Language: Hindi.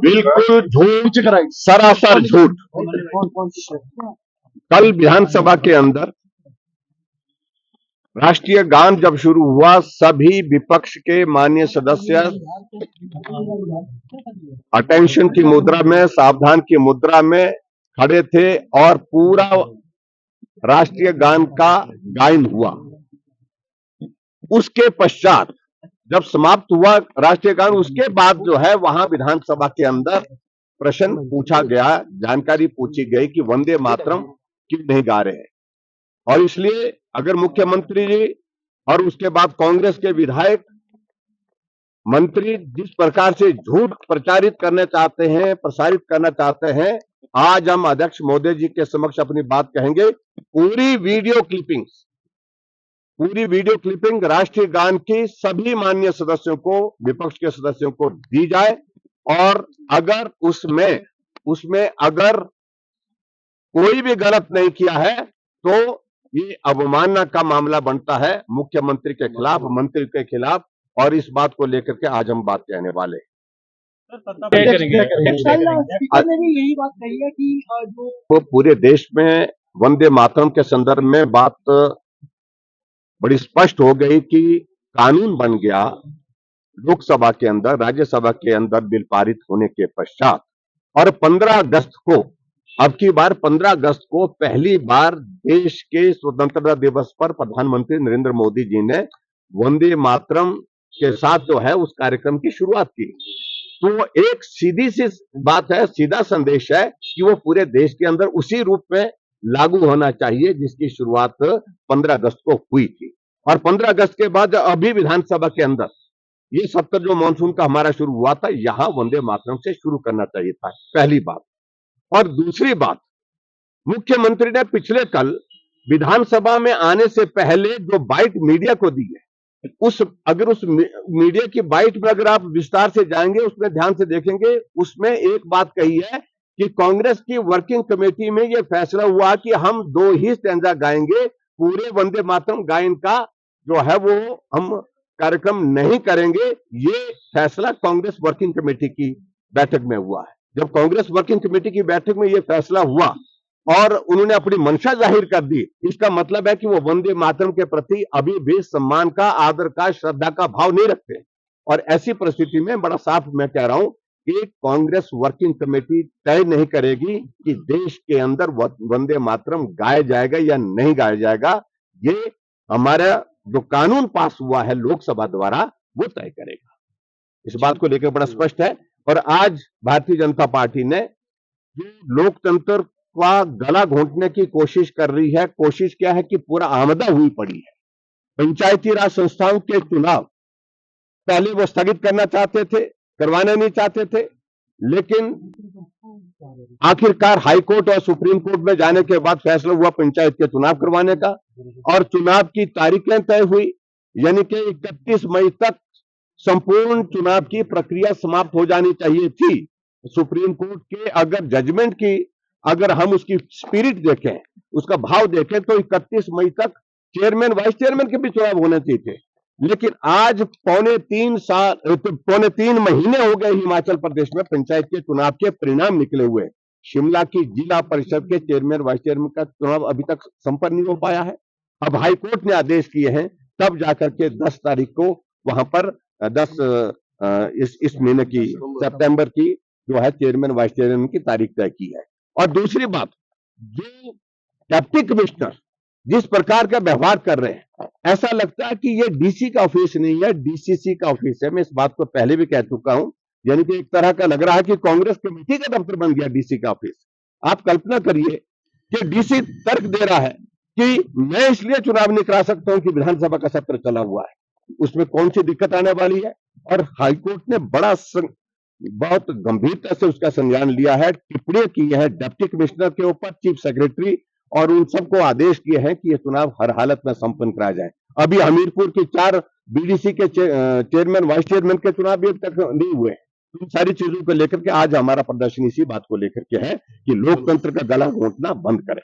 बिल्कुल झूठ, सरासर झूठ। कल विधानसभा के अंदर राष्ट्रीय गान जब शुरू हुआ, सभी विपक्ष के माननीय सदस्य अटेंशन की मुद्रा में, सावधान की मुद्रा में खड़े थे और पूरा राष्ट्रीय गान का गायन हुआ। उसके पश्चात जब समाप्त हुआ राष्ट्रीय गान, उसके बाद जो है वहां विधानसभा के अंदर प्रश्न पूछा गया, जानकारी पूछी गई कि वंदे मातरम क्यों नहीं गा रहे हैं। और इसलिए अगर मुख्यमंत्री जी और उसके बाद कांग्रेस के विधायक मंत्री जिस प्रकार से झूठ प्रचारित करना चाहते हैं, प्रसारित करना चाहते हैं, आज हम अध्यक्ष महोदय जी के समक्ष अपनी बात कहेंगे। पूरी वीडियो क्लिपिंग राष्ट्रीय गान की सभी माननीय सदस्यों को, विपक्ष के सदस्यों को दी जाए, और अगर उसमें अगर कोई भी गलत नहीं किया है तो ये अवमानना का मामला बनता है मुख्यमंत्री के खिलाफ, मंत्री के खिलाफ, और इस बात को लेकर के आज हम बात कहने वाले। यही बात कही है कि जो पूरे देश में वंदे मातरम के संदर्भ में बात बड़ी स्पष्ट हो गई कि कानून बन गया लोकसभा के अंदर, राज्यसभा के अंदर बिल पारित होने के पश्चात, और 15 अगस्त को, अब की बार 15 अगस्त को पहली बार देश के स्वतंत्रता दिवस पर प्रधानमंत्री नरेंद्र मोदी जी ने वंदे मातरम के साथ जो है उस कार्यक्रम की शुरुआत की। तो एक सीधी सी बात है, सीधा संदेश है कि वो पूरे देश के अंदर उसी रूप में लागू होना चाहिए जिसकी शुरुआत 15 अगस्त को हुई थी। और 15 अगस्त के बाद अभी विधानसभा के अंदर ये सत्र जो मानसून का हमारा शुरू हुआ था, यहां वंदे मातरम से शुरू करना चाहिए था, पहली बात। और दूसरी बात, मुख्यमंत्री ने पिछले कल विधानसभा में आने से पहले जो बाइट मीडिया को दी है, उस मीडिया की बाइट में अगर आप विस्तार से जाएंगे, उसमें ध्यान से देखेंगे, उसमें एक बात कही है कि कांग्रेस की वर्किंग कमेटी में यह फैसला हुआ कि हम 2 ही स्टैंजा गाएंगे, पूरे वंदे मातरम गायन का जो है वो हम कार्यक्रम नहीं करेंगे। ये फैसला कांग्रेस वर्किंग कमेटी की बैठक में हुआ है। जब कांग्रेस वर्किंग कमेटी की बैठक में यह फैसला हुआ और उन्होंने अपनी मंशा जाहिर कर दी, इसका मतलब है कि वो वंदे मातरम के प्रति अभी भी सम्मान का, आदर का, श्रद्धा का भाव नहीं रखते। और ऐसी परिस्थिति में बड़ा साफ मैं कह रहा हूं कि कांग्रेस वर्किंग कमेटी तय नहीं करेगी कि देश के अंदर वंदे मातरम गाया जाएगा या नहीं गाया जाएगा। ये हमारा जो कानून पास हुआ है लोकसभा द्वारा, वो तय करेगा। इस बात को लेकर बड़ा स्पष्ट है। और आज भारतीय जनता पार्टी ने जो लोकतंत्र का गला घोंटने की कोशिश कर रही है, कोशिश क्या है कि पूरा आमदा हुई पड़ी है। पंचायती राज संस्थाओं के चुनाव पहले वो स्थगित करना चाहते थे, करवाना नहीं चाहते थे, लेकिन आखिरकार हाई कोर्ट और सुप्रीम कोर्ट में जाने के बाद फैसला हुआ पंचायत के चुनाव करवाने का, और चुनाव की तारीखें तय हुई, यानी कि 31 मई तक संपूर्ण चुनाव की प्रक्रिया समाप्त हो जानी चाहिए थी। सुप्रीम कोर्ट के अगर जजमेंट की, अगर हम उसकी स्पिरिट देखें, उसका भाव देखें, तो 31 मई तक चेयरमैन, वाइस चेयरमैन के भी चुनाव होने चाहिए थे। लेकिन आज पौने 3 महीने हो गए हिमाचल प्रदेश में पंचायत के चुनाव के परिणाम निकले हुए। शिमला की जिला परिषद के चेयरमैन, वाइस चेयरमैन का चुनाव अभी तक संपन्न नहीं हो पाया है। अब हाईकोर्ट ने आदेश किए हैं, तब जाकर के 10 तारीख को वहां पर 10 इस महीने की, सितंबर की जो है चेयरमैन, वाइस चेयरमैन की तारीख तय की है। और दूसरी बात, जो डिप्टी कमिश्नर जिस प्रकार का व्यवहार कर रहे हैं, ऐसा लगता है कि ये डीसी का ऑफिस नहीं है, डीसीसी का ऑफिस है। मैं इस बात को पहले भी कह चुका हूं, यानी कि एक तरह का लग रहा है कि कांग्रेस कमेटी का दफ्तर बन गया डीसी का ऑफिस। आप कल्पना करिए कि डीसी तर्क दे रहा है कि मैं इसलिए चुनाव नहीं करा सकता हूं कि विधानसभा का सत्र चला हुआ है, उसमें कौन सी दिक्कत आने वाली है। और हाईकोर्ट ने बहुत गंभीरता से उसका संज्ञान लिया है, टिप्पणी की है डिप्टी कमिश्नर के ऊपर, चीफ सेक्रेटरी, और उन सबको आदेश किए हैं कि यह चुनाव हर हालत में संपन्न कराया जाए। अभी हमीरपुर की 4 बीडीसी के चेयरमैन, वाइस चेयरमैन के चुनाव भी अब तक नहीं हुए। इन सारी चीजों को लेकर के आज हमारा प्रदर्शन इसी बात को लेकर के है कि लोकतंत्र का गला घोंटना बंद करें।